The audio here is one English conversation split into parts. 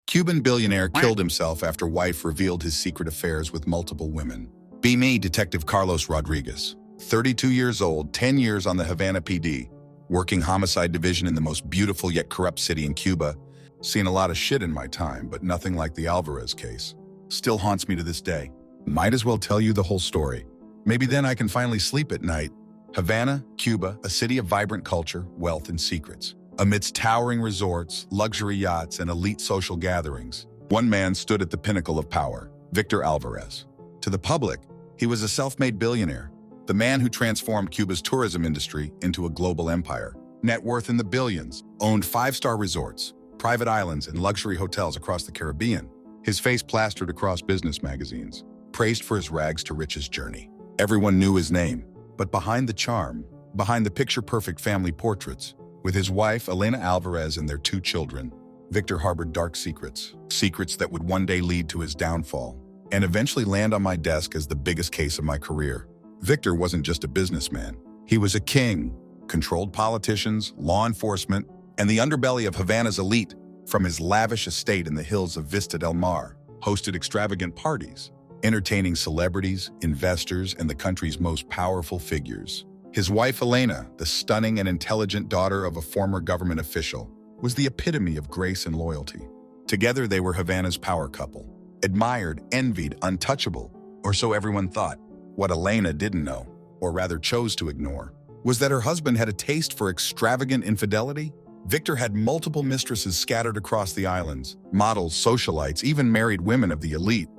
Cuban billionaire killed himself after wife revealed his secret affairs with multiple women. Be me, Detective Carlos Rodriguez, 32 years old, 10 years on the Havana PD, working homicide division in the most beautiful yet corrupt city in Cuba. Seen a lot of shit in my time, but nothing like the Alvarez case. Still haunts me to this day. Might as well tell you the whole story. Maybe then I can finally sleep at night. Havana, Cuba, a city of vibrant culture, wealth, and secrets. Amidst towering resorts, luxury yachts, and elite social gatherings, one man stood at the pinnacle of power, Victor Alvarez. To the public, he was a self-made billionaire, the man who transformed Cuba's tourism industry into a global empire. Net worth in the billions, owned five-star resorts, private islands, and luxury hotels across the Caribbean. His face plastered across business magazines, praised for his rags to riches journey. Everyone knew his name, but behind the charm, behind the picture-perfect family portraits, with his wife, Elena Alvarez, and their two children, Victor harbored dark secrets. Secrets that would one day lead to his downfall, and eventually land on my desk as the biggest case of my career. Victor wasn't just a businessman. He was a king, controlled politicians, law enforcement, and the underbelly of Havana's elite. From his lavish estate in the hills of Vista del Mar, hosted extravagant parties, entertaining celebrities, investors, and the country's most powerful figures. His wife, Elena, the stunning and intelligent daughter of a former government official, was the epitome of grace and loyalty. Together, they were Havana's power couple, admired, envied, untouchable, or so everyone thought. What Elena didn't know, or rather chose to ignore, was that her husband had a taste for extravagant infidelity. Victor had multiple mistresses scattered across the islands, models, socialites, even married women of the elite.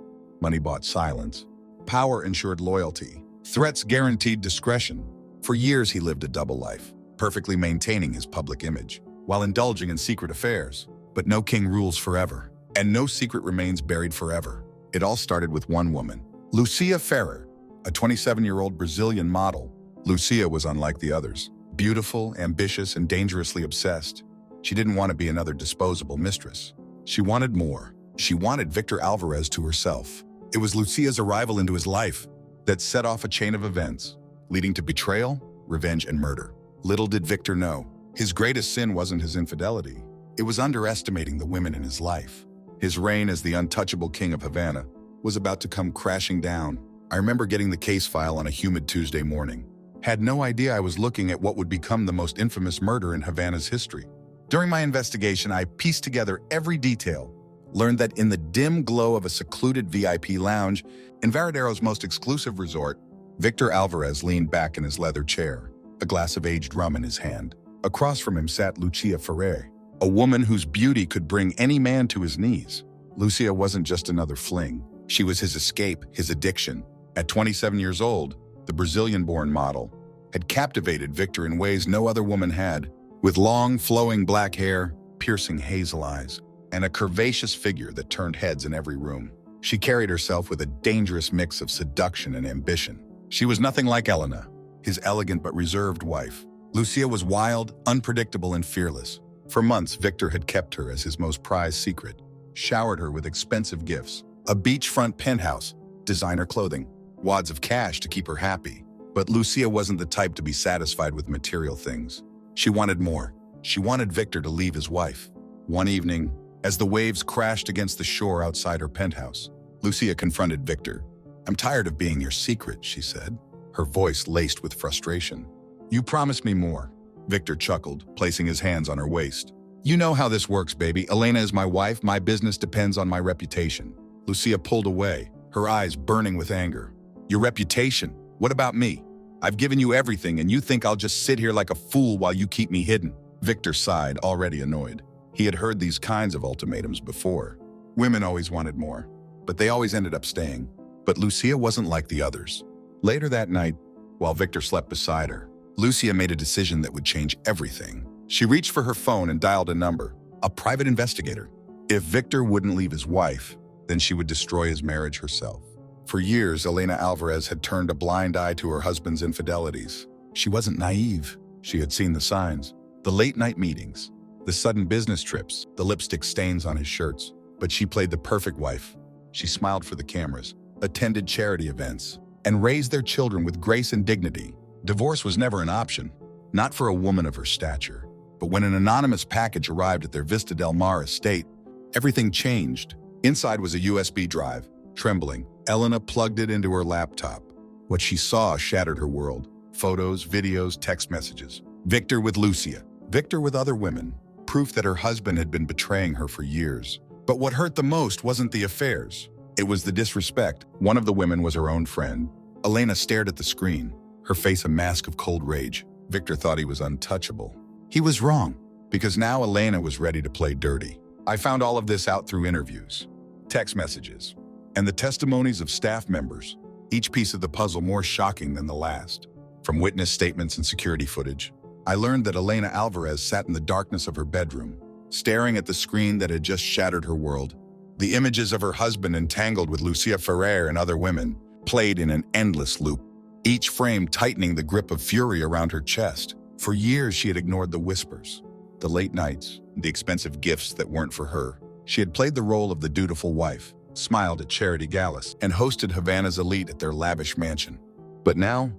Money bought silence. Power ensured loyalty. Threats guaranteed discretion. For years, he lived a double life, perfectly maintaining his public image, while indulging in secret affairs. But no king rules forever, and no secret remains buried forever. It all started with one woman, Lucia Ferrer, a 27-year-old Brazilian model. Lucia was unlike the others. Beautiful, ambitious, and dangerously obsessed. She didn't want to be another disposable mistress. She wanted more. She wanted Victor Alvarez to herself. It was Lucia's arrival into his life that set off a chain of events, leading to betrayal, revenge, and murder. Little did Victor know, his greatest sin wasn't his infidelity. It was underestimating the women in his life. His reign as the untouchable king of Havana was about to come crashing down. I remember getting the case file on a humid Tuesday morning. Had no idea I was looking at what would become the most infamous murder in Havana's history. During my investigation, I pieced together every detail, learned that in the dim glow of a secluded VIP lounge in Varadero's most exclusive resort, Victor Alvarez leaned back in his leather chair, a glass of aged rum in his hand. Across from him sat Lucia Ferrer, a woman whose beauty could bring any man to his knees. Lucia wasn't just another fling. She was his escape, his addiction. At 27 years old, the Brazilian-born model had captivated Victor in ways no other woman had. With long, flowing black hair, piercing hazel eyes, and a curvaceous figure that turned heads in every room. She carried herself with a dangerous mix of seduction and ambition. She was nothing like Elena, his elegant but reserved wife. Lucia was wild, unpredictable, and fearless. For months, Victor had kept her as his most prized secret, showered her with expensive gifts, a beachfront penthouse, designer clothing, wads of cash to keep her happy. But Lucia wasn't the type to be satisfied with material things. She wanted more. She wanted Victor to leave his wife. One evening, as the waves crashed against the shore outside her penthouse, Lucia confronted Victor. "I'm tired of being your secret," she said, her voice laced with frustration. "You promised me more." Victor chuckled, placing his hands on her waist. "You know how this works, baby. Elena is my wife. My business depends on my reputation." Lucia pulled away, her eyes burning with anger. "Your reputation? What about me? I've given you everything, and you think I'll just sit here like a fool while you keep me hidden?" Victor sighed, already annoyed. He had heard these kinds of ultimatums before. Women always wanted more, but they always ended up staying. But Lucia wasn't like the others. Later that night, while Victor slept beside her, Lucia made a decision that would change everything. She reached for her phone and dialed a number, a private investigator. If Victor wouldn't leave his wife, then she would destroy his marriage herself. For years, Elena Alvarez had turned a blind eye to her husband's infidelities. She wasn't naive. She had seen the signs, the late-night meetings, the sudden business trips, the lipstick stains on his shirts. But she played the perfect wife. She smiled for the cameras, attended charity events, and raised their children with grace and dignity. Divorce was never an option, not for a woman of her stature. But when an anonymous package arrived at their Vista del Mar estate, everything changed. Inside was a USB drive. Trembling, Elena plugged it into her laptop. What she saw shattered her world. Photos, videos, text messages. Victor with Lucia. Victor with other women. Proof that her husband had been betraying her for years. But what hurt the most wasn't the affairs. It was the disrespect. One of the women was her own friend. Elena stared at the screen, her face a mask of cold rage. Victor thought he was untouchable. He was wrong, because now Elena was ready to play dirty. I found all of this out through interviews, text messages, and the testimonies of staff members, each piece of the puzzle more shocking than the last. From witness statements and security footage, I learned that Elena Alvarez sat in the darkness of her bedroom, staring at the screen that had just shattered her world. The images of her husband entangled with Lucia Ferrer and other women played in an endless loop, each frame tightening the grip of fury around her chest. For years, she had ignored the whispers, the late nights, the expensive gifts that weren't for her. She had played the role of the dutiful wife, smiled at charity galas, and hosted Havana's elite at their lavish mansion. But now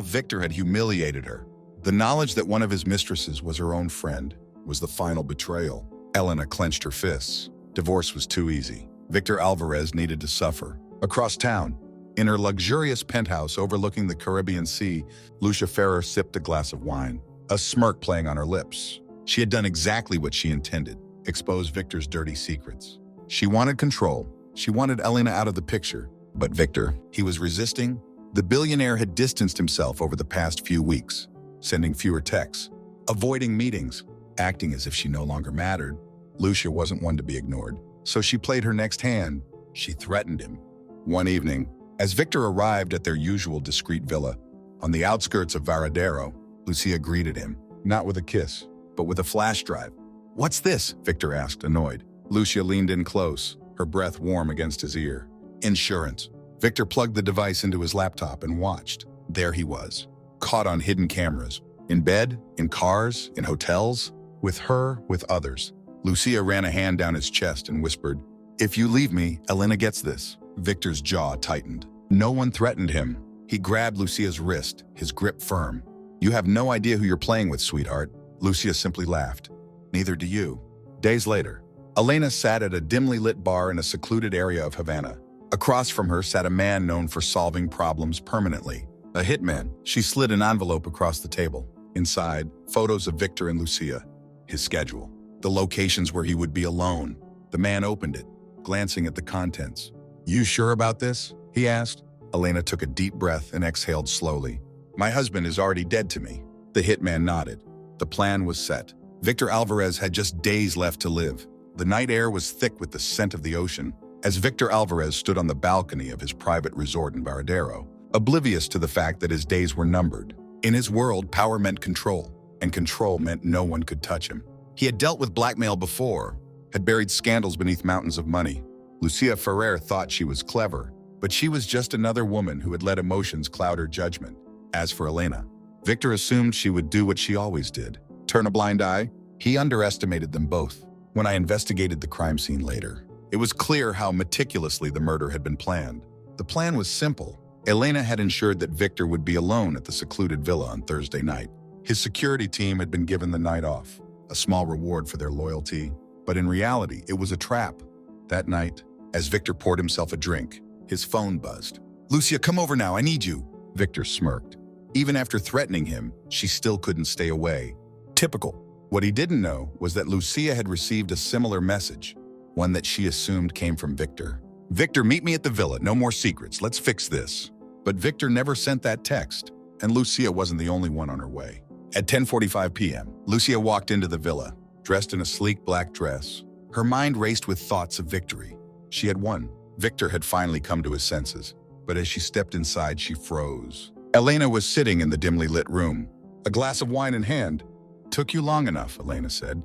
Victor had humiliated her. The knowledge that one of his mistresses was her own friend was the final betrayal. Elena clenched her fists. Divorce was too easy. Victor Alvarez needed to suffer. Across town, in her luxurious penthouse overlooking the Caribbean Sea, Lucia Ferrer sipped a glass of wine, a smirk playing on her lips. She had done exactly what she intended, expose Victor's dirty secrets. She wanted control. She wanted Elena out of the picture. But Victor, he was resisting. The billionaire had distanced himself over the past few weeks, sending fewer texts, avoiding meetings, acting as if she no longer mattered. Lucia wasn't one to be ignored, so she played her next hand. She threatened him. One evening, as Victor arrived at their usual discreet villa, on the outskirts of Varadero, Lucia greeted him, not with a kiss, but with a flash drive. "What's this?" Victor asked, annoyed. Lucia leaned in close, her breath warm against his ear. "Insurance." Victor plugged the device into his laptop and watched. There he was, caught on hidden cameras, in bed, in cars, in hotels, with her, with others. Lucia ran a hand down his chest and whispered, "If you leave me, Elena gets this." Victor's jaw tightened. No one threatened him. He grabbed Lucia's wrist, his grip firm. "You have no idea who you're playing with, sweetheart." Lucia simply laughed. "Neither do you." Days later, Elena sat at a dimly lit bar in a secluded area of Havana. Across from her sat a man known for solving problems permanently. A hitman. She slid an envelope across the table. Inside, photos of Victor and Lucia. His schedule. The locations where he would be alone. The man opened it, glancing at the contents. "You sure about this?" he asked. Elena took a deep breath and exhaled slowly. "My husband is already dead to me." The hitman nodded. The plan was set. Victor Alvarez had just days left to live. The night air was thick with the scent of the ocean. As Victor Alvarez stood on the balcony of his private resort in Varadero, oblivious to the fact that his days were numbered. In his world, power meant control, and control meant no one could touch him. He had dealt with blackmail before, had buried scandals beneath mountains of money. Lucia Ferrer thought she was clever, but she was just another woman who had let emotions cloud her judgment. As for Elena, Victor assumed she would do what she always did, turn a blind eye. He underestimated them both. When I investigated the crime scene later, it was clear how meticulously the murder had been planned. The plan was simple. Elena had ensured that Victor would be alone at the secluded villa on Thursday night. His security team had been given the night off, a small reward for their loyalty, but in reality, it was a trap. That night, as Victor poured himself a drink, his phone buzzed. "Lucia, come over now, I need you." Victor smirked. Even after threatening him, she still couldn't stay away. Typical. What he didn't know was that Lucia had received a similar message, one that she assumed came from Victor. "Victor, meet me at the villa, no more secrets, let's fix this." But Victor never sent that text, and Lucia wasn't the only one on her way. At 10:45 p.m., Lucia walked into the villa, dressed in a sleek black dress. Her mind raced with thoughts of victory. She had won. Victor had finally come to his senses, but as she stepped inside, she froze. Elena was sitting in the dimly lit room, a glass of wine in hand. "Took you long enough," Elena said,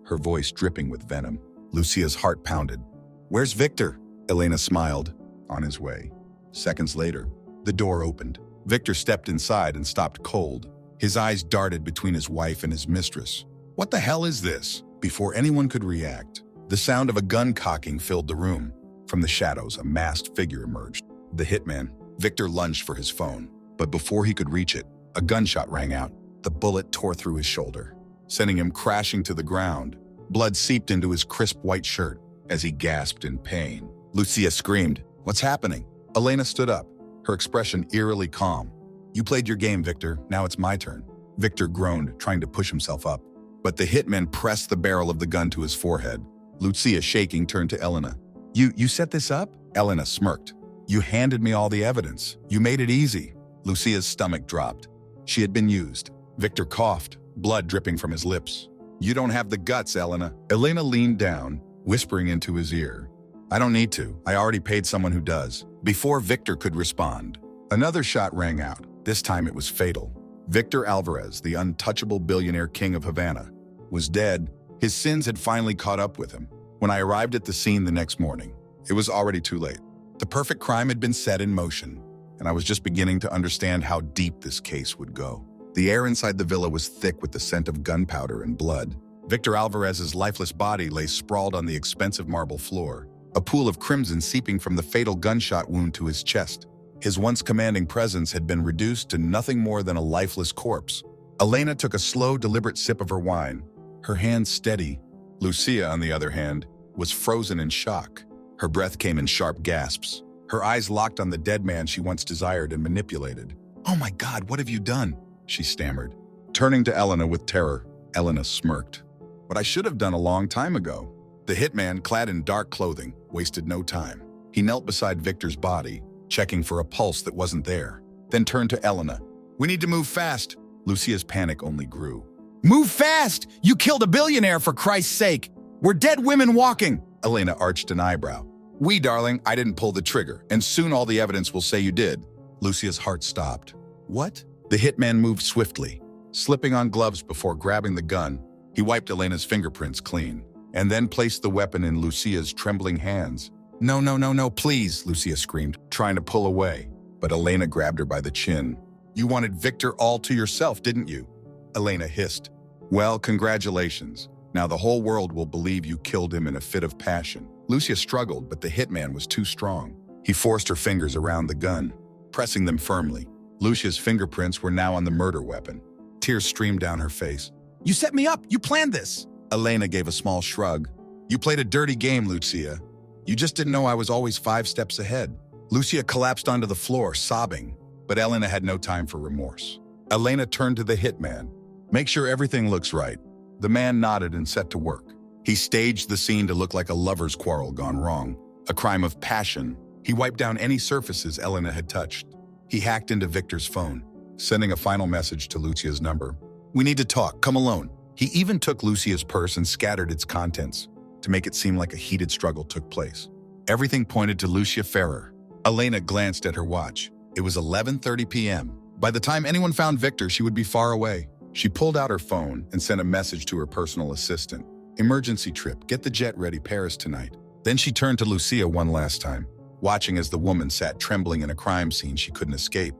her voice dripping with venom. Lucia's heart pounded. "Where's Victor?" Elena smiled. "On his way." Seconds later, the door opened. Victor stepped inside and stopped cold. His eyes darted between his wife and his mistress. "What the hell is this?" Before anyone could react, the sound of a gun cocking filled the room. From the shadows, a masked figure emerged. The hitman. Victor lunged for his phone, but before he could reach it, a gunshot rang out. The bullet tore through his shoulder, sending him crashing to the ground. Blood seeped into his crisp white shirt. as he gasped in pain. Lucia screamed, "What's happening?" Elena stood up, her expression eerily calm. "You played your game, Victor. Now it's my turn." Victor groaned, trying to push himself up. But the hitman pressed the barrel of the gun to his forehead. Lucia, shaking, turned to Elena. You set this up?" Elena smirked. "You handed me all the evidence. You made it easy." Lucia's stomach dropped. She had been used. Victor coughed, blood dripping from his lips. "You don't have the guts, Elena." Elena leaned down, whispering into his ear. "I don't need to. I already paid someone who does." Before Victor could respond, another shot rang out. This time it was fatal. Victor Alvarez, the untouchable billionaire king of Havana, was dead. His sins had finally caught up with him. When I arrived at the scene the next morning, it was already too late. The perfect crime had been set in motion, and I was just beginning to understand how deep this case would go. The air inside the villa was thick with the scent of gunpowder and blood. Victor Alvarez's lifeless body lay sprawled on the expensive marble floor, a pool of crimson seeping from the fatal gunshot wound to his chest. His once commanding presence had been reduced to nothing more than a lifeless corpse. Elena took a slow, deliberate sip of her wine, her hands steady. Lucia, on the other hand, was frozen in shock. Her breath came in sharp gasps, her eyes locked on the dead man she once desired and manipulated. "Oh my God, what have you done?" she stammered. Turning to Elena with terror, Elena smirked. "What I should have done a long time ago." The hitman, clad in dark clothing, wasted no time. He knelt beside Victor's body, checking for a pulse that wasn't there, then turned to Elena. "We need to move fast." Lucia's panic only grew. "Move fast! You killed a billionaire, for Christ's sake! We're dead women walking!" Elena arched an eyebrow. "We, darling, I didn't pull the trigger, and soon all the evidence will say you did." Lucia's heart stopped. "What?" The hitman moved swiftly, slipping on gloves before grabbing the gun. He wiped Elena's fingerprints clean, and then placed the weapon in Lucia's trembling hands. "No, no, no, no, please," Lucia screamed, trying to pull away. But Elena grabbed her by the chin. "You wanted Victor all to yourself, didn't you?" Elena hissed. "Well, congratulations. Now the whole world will believe you killed him in a fit of passion." Lucia struggled, but the hitman was too strong. He forced her fingers around the gun, pressing them firmly. Lucia's fingerprints were now on the murder weapon. Tears streamed down her face. "You set me up! You planned this!" Elena gave a small shrug. "You played a dirty game, Lucia. You just didn't know I was always 5 steps ahead." Lucia collapsed onto the floor, sobbing, but Elena had no time for remorse. Elena turned to the hitman. "Make sure everything looks right." The man nodded and set to work. He staged the scene to look like a lover's quarrel gone wrong, a crime of passion. He wiped down any surfaces Elena had touched. He hacked into Victor's phone, sending a final message to Lucia's number. "We need to talk. Come alone." He even took Lucia's purse and scattered its contents to make it seem like a heated struggle took place. Everything pointed to Lucia Ferrer. Elena glanced at her watch. It was 11:30 p.m. By the time anyone found Victor, she would be far away. She pulled out her phone and sent a message to her personal assistant. "Emergency trip. Get the jet ready. Paris tonight." Then she turned to Lucia one last time, watching as the woman sat trembling in a crime scene she couldn't escape.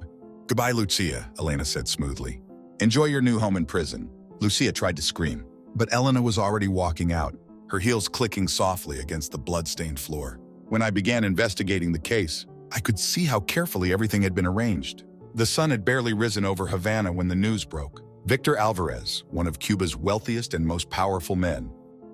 "Goodbye, Lucia," Elena said smoothly. "Enjoy your new home in prison." Lucia tried to scream, but Elena was already walking out, her heels clicking softly against the blood-stained floor. When I began investigating the case, I could see how carefully everything had been arranged. The sun had barely risen over Havana when the news broke. Victor Alvarez, one of Cuba's wealthiest and most powerful men,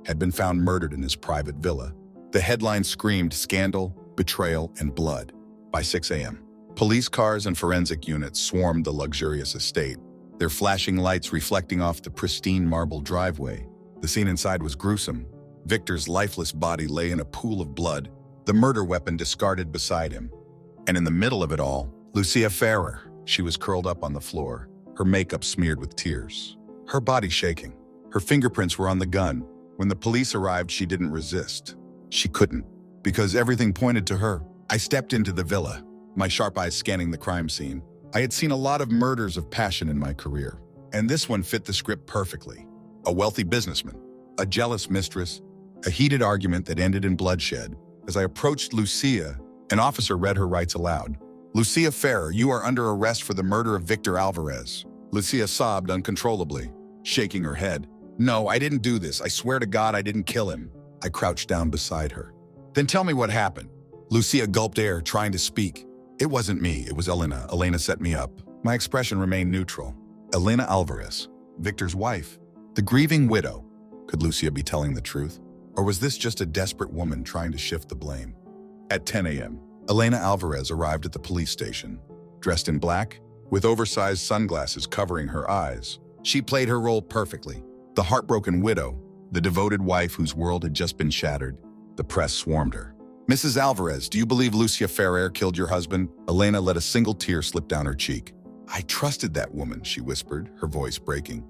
had been found murdered in his private villa. The headline screamed scandal, betrayal, and blood. By 6 a.m., police cars and forensic units swarmed the luxurious estate, their flashing lights reflecting off the pristine marble driveway. The scene inside was gruesome. Victor's lifeless body lay in a pool of blood, the murder weapon discarded beside him. And in the middle of it all, Lucia Ferrer. She was curled up on the floor, her makeup smeared with tears, her body shaking. Her fingerprints were on the gun. When the police arrived, she didn't resist. She couldn't, because everything pointed to her. I stepped into the villa, my sharp eyes scanning the crime scene. I had seen a lot of murders of passion in my career, and this one fit the script perfectly. A wealthy businessman, a jealous mistress, a heated argument that ended in bloodshed. As I approached Lucia, an officer read her rights aloud. "Lucia Ferrer, you are under arrest for the murder of Victor Alvarez." Lucia sobbed uncontrollably, shaking her head. "No, I didn't do this. I swear to God I didn't kill him." I crouched down beside her. "Then tell me what happened." Lucia gulped air, trying to speak. "It wasn't me, it was Elena. Elena set me up." My expression remained neutral. Elena Alvarez, Victor's wife, the grieving widow. Could Lucia be telling the truth? Or was this just a desperate woman trying to shift the blame? At 10 a.m., Elena Alvarez arrived at the police station, dressed in black, with oversized sunglasses covering her eyes. She played her role perfectly. The heartbroken widow, the devoted wife whose world had just been shattered. The press swarmed her. "Mrs. Alvarez, do you believe Lucia Ferrer killed your husband?" Elena let a single tear slip down her cheek. "I trusted that woman," she whispered, her voice breaking.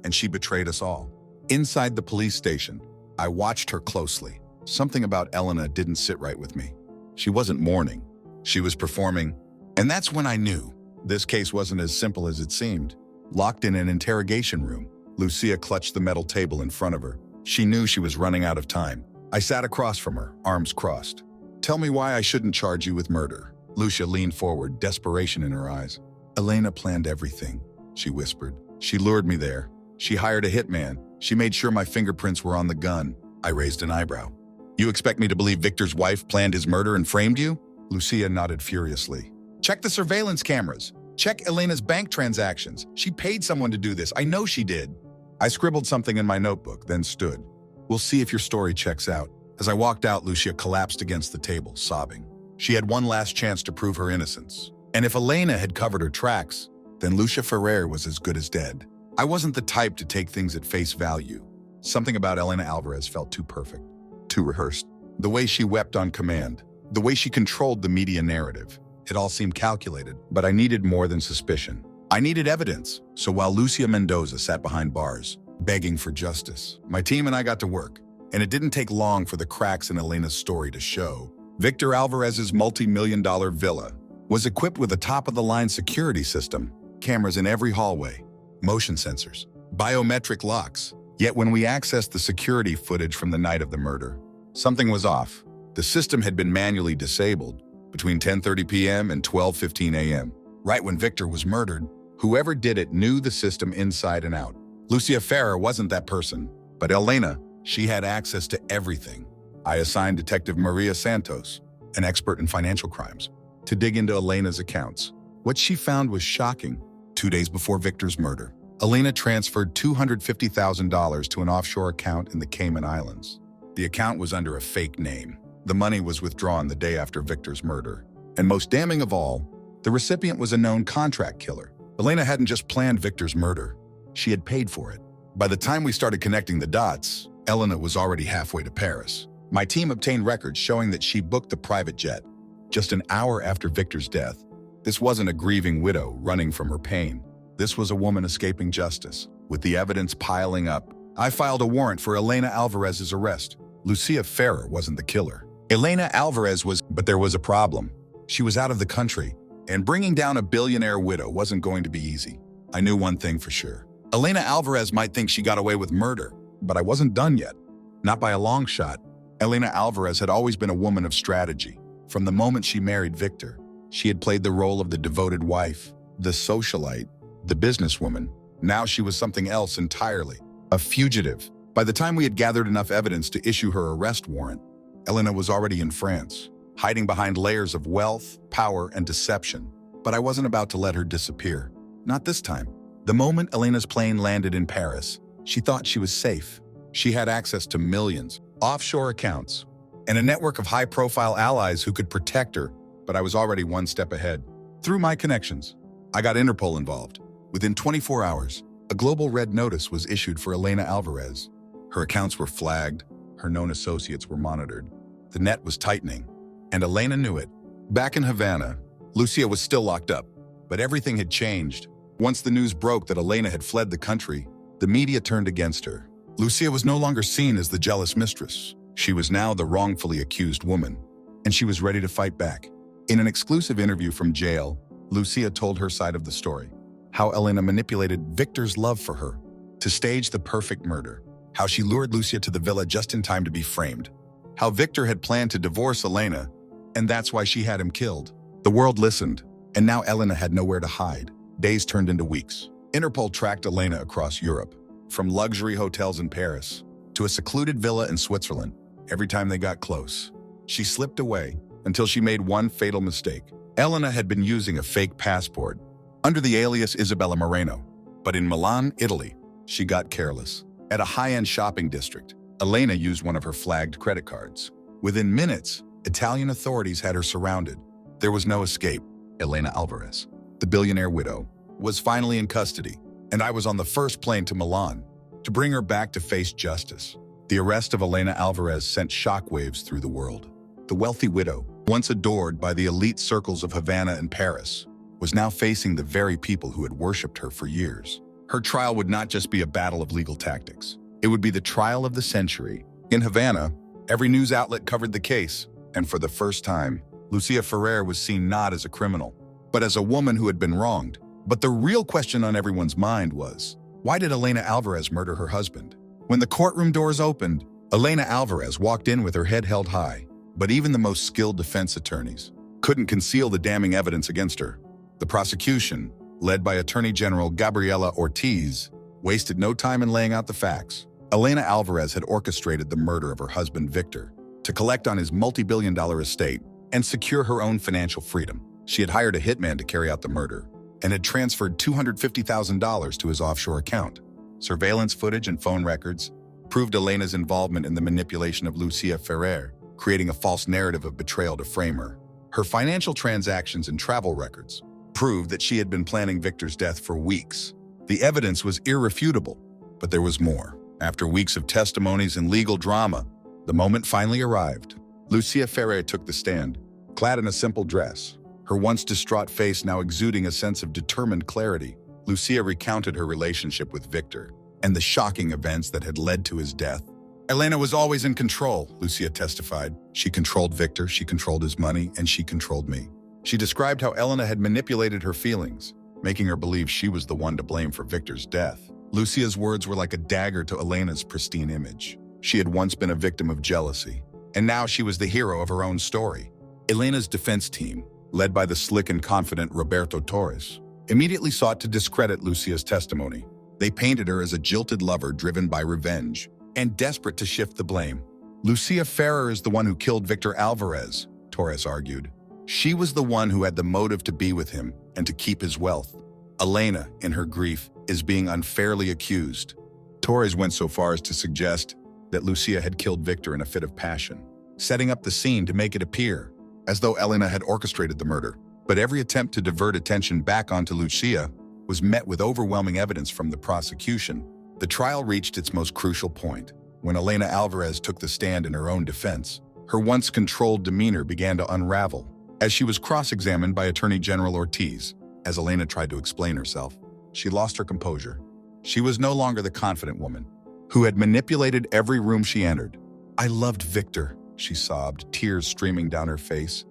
"And she betrayed us all." Inside the police station, I watched her closely. Something about Elena didn't sit right with me. She wasn't mourning. She was performing. And that's when I knew this case wasn't as simple as it seemed. Locked in an interrogation room, Lucia clutched the metal table in front of her. She knew she was running out of time. I sat across from her, arms crossed. "Tell me why I shouldn't charge you with murder." Lucia leaned forward, desperation in her eyes. "Elena planned everything," she whispered. "She lured me there. She hired a hitman. She made sure my fingerprints were on the gun." I raised an eyebrow. "You expect me to believe Victor's wife planned his murder and framed you?" Lucia nodded furiously. "Check the surveillance cameras. Check Elena's bank transactions. She paid someone to do this. I know she did." I scribbled something in my notebook, then stood. "We'll see if your story checks out." As I walked out, Lucia collapsed against the table, sobbing. She had one last chance to prove her innocence. And if Elena had covered her tracks, then Lucia Ferrer was as good as dead. I wasn't the type to take things at face value. Something about Elena Alvarez felt too perfect, too rehearsed. The way she wept on command, the way she controlled the media narrative. It all seemed calculated, but I needed more than suspicion. I needed evidence. So while Lucia Mendoza sat behind bars, begging for justice, my team and I got to work. And it didn't take long for the cracks in Elena's story to show. Victor Alvarez's multi-million-dollar villa was equipped with a top-of-the-line security system, cameras in every hallway, motion sensors, biometric locks. Yet when we accessed the security footage from the night of the murder, something was off. The system had been manually disabled between 10:30 p.m. and 12:15 a.m. Right when Victor was murdered, whoever did it knew the system inside and out. Lucia Ferrer wasn't that person, but Elena, she had access to everything. I assigned Detective Maria Santos, an expert in financial crimes, to dig into Elena's accounts. What she found was shocking. 2 days before Victor's murder, Elena transferred $250,000 to an offshore account in the Cayman Islands. The account was under a fake name. The money was withdrawn the day after Victor's murder. And most damning of all, the recipient was a known contract killer. Elena hadn't just planned Victor's murder. She had paid for it. By the time we started connecting the dots, Elena was already halfway to Paris. My team obtained records showing that she booked the private jet just an hour after Victor's death. This wasn't a grieving widow running from her pain. This was a woman escaping justice. With the evidence piling up, I filed a warrant for Elena Alvarez's arrest. Lucia Ferrer wasn't the killer. Elena Alvarez was, but there was a problem. She was out of the country, and bringing down a billionaire widow wasn't going to be easy. I knew one thing for sure. Elena Alvarez might think she got away with murder, but I wasn't done yet. Not by a long shot. Elena Alvarez had always been a woman of strategy. From the moment she married Victor, she had played the role of the devoted wife, the socialite, the businesswoman. Now she was something else entirely, a fugitive. By the time we had gathered enough evidence to issue her arrest warrant, Elena was already in France, hiding behind layers of wealth, power, and deception. But I wasn't about to let her disappear. Not this time. The moment Elena's plane landed in Paris, she thought she was safe. She had access to millions, offshore accounts, and a network of high-profile allies who could protect her, but I was already one step ahead. Through my connections, I got Interpol involved. Within 24 hours, a global red notice was issued for Elena Alvarez. Her accounts were flagged, her known associates were monitored. The net was tightening, and Elena knew it. Back in Havana, Lucia was still locked up, but everything had changed. Once the news broke that Elena had fled the country, the media turned against her. Lucia was no longer seen as the jealous mistress. She was now the wrongfully accused woman, and she was ready to fight back. In an exclusive interview from jail, Lucia told her side of the story. How Elena manipulated Victor's love for her to stage the perfect murder. How she lured Lucia to the villa just in time to be framed. How Victor had planned to divorce Elena, and that's why she had him killed. The world listened, and now Elena had nowhere to hide. Days turned into weeks. Interpol tracked Elena across Europe, from luxury hotels in Paris to a secluded villa in Switzerland. Every time they got close, she slipped away until she made one fatal mistake. Elena had been using a fake passport under the alias Isabella Moreno, but in Milan, Italy, she got careless. At a high-end shopping district, Elena used one of her flagged credit cards. Within minutes, Italian authorities had her surrounded. There was no escape. Elena Alvarez, the billionaire widow, was finally in custody, and I was on the first plane to Milan to bring her back to face justice. The arrest of Elena Alvarez sent shockwaves through the world. The wealthy widow, once adored by the elite circles of Havana and Paris, was now facing the very people who had worshipped her for years. Her trial would not just be a battle of legal tactics. It would be the trial of the century. In Havana, every news outlet covered the case, and for the first time, Lucia Ferrer was seen not as a criminal, but as a woman who had been wronged. But the real question on everyone's mind was, why did Elena Alvarez murder her husband? When the courtroom doors opened, Elena Alvarez walked in with her head held high, but even the most skilled defense attorneys couldn't conceal the damning evidence against her. The prosecution, led by Attorney General Gabriela Ortiz, wasted no time in laying out the facts. Elena Alvarez had orchestrated the murder of her husband Victor to collect on his multi-billion-dollar estate and secure her own financial freedom. She had hired a hitman to carry out the murder and had transferred $250,000 to his offshore account. Surveillance footage and phone records proved Elena's involvement in the manipulation of Lucia Ferrer, creating a false narrative of betrayal to frame her. Her financial transactions and travel records proved that she had been planning Victor's death for weeks. The evidence was irrefutable, but there was more. After weeks of testimonies and legal drama, the moment finally arrived. Lucia Ferrer took the stand, clad in a simple dress, her once distraught face now exuding a sense of determined clarity. Lucia recounted her relationship with Victor and the shocking events that had led to his death. Elena was always in control, Lucia testified. She controlled Victor, she controlled his money, and she controlled me. She described how Elena had manipulated her feelings, making her believe she was the one to blame for Victor's death. Lucia's words were like a dagger to Elena's pristine image. She had once been a victim of jealousy, and now she was the hero of her own story. Elena's defense team, led by the slick and confident Roberto Torres, immediately sought to discredit Lucia's testimony. They painted her as a jilted lover driven by revenge and desperate to shift the blame. Lucia Ferrer is the one who killed Victor Alvarez, Torres argued. She was the one who had the motive to be with him and to keep his wealth. Elena, in her grief, is being unfairly accused. Torres went so far as to suggest that Lucia had killed Victor in a fit of passion, setting up the scene to make it appear as though Elena had orchestrated the murder. But every attempt to divert attention back onto Lucia was met with overwhelming evidence from the prosecution. The trial reached its most crucial point. When Elena Alvarez took the stand in her own defense, her once controlled demeanor began to unravel. As she was cross-examined by Attorney General Ortiz, as Elena tried to explain herself, she lost her composure. She was no longer the confident woman who had manipulated every room she entered. "I loved Victor," she sobbed, tears streaming down her face.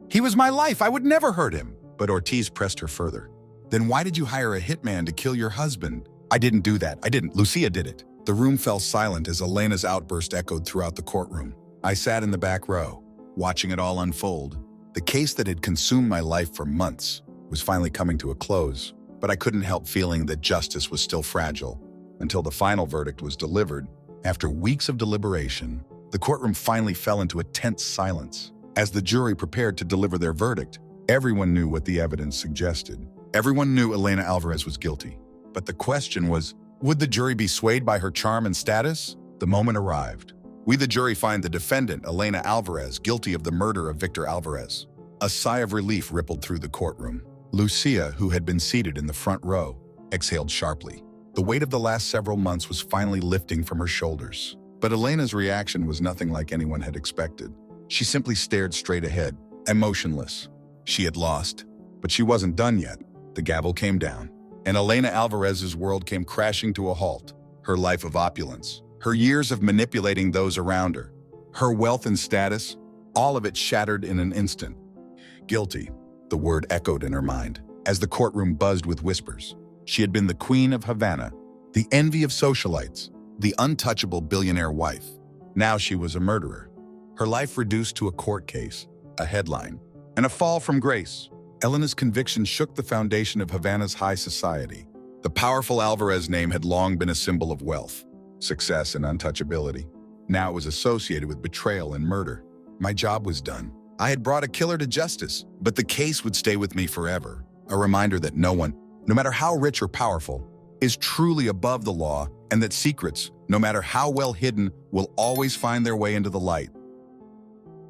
"He was my life. I would never hurt him." But Ortiz pressed her further. "Then why did you hire a hitman to kill your husband?" "I didn't do that. I didn't. Lucia did it." The room fell silent as Elena's outburst echoed throughout the courtroom. I sat in the back row, watching it all unfold. The case that had consumed my life for months was finally coming to a close, but I couldn't help feeling that justice was still fragile until the final verdict was delivered. After weeks of deliberation, the courtroom finally fell into a tense silence. As the jury prepared to deliver their verdict, everyone knew what the evidence suggested. Everyone knew Elena Alvarez was guilty. But the question was, would the jury be swayed by her charm and status? The moment arrived. We, the jury, find the defendant, Elena Alvarez, guilty of the murder of Victor Alvarez. A sigh of relief rippled through the courtroom. Lucia, who had been seated in the front row, exhaled sharply. The weight of the last several months was finally lifting from her shoulders. But Elena's reaction was nothing like anyone had expected. She simply stared straight ahead, emotionless. She had lost, but she wasn't done yet. The gavel came down, and Elena Alvarez's world came crashing to a halt. Her life of opulence, her years of manipulating those around her, her wealth and status, all of it shattered in an instant. Guilty, the word echoed in her mind, as the courtroom buzzed with whispers. She had been the queen of Havana, the envy of socialites, the untouchable billionaire wife. Now she was a murderer. Her life reduced to a court case, a headline, and a fall from grace. Elena's conviction shook the foundation of Havana's high society. The powerful Alvarez name had long been a symbol of wealth, success, and untouchability. Now it was associated with betrayal and murder. My job was done. I had brought a killer to justice, but the case would stay with me forever. A reminder that no one, no matter how rich or powerful, is truly above the law, and that secrets, no matter how well hidden, will always find their way into the light.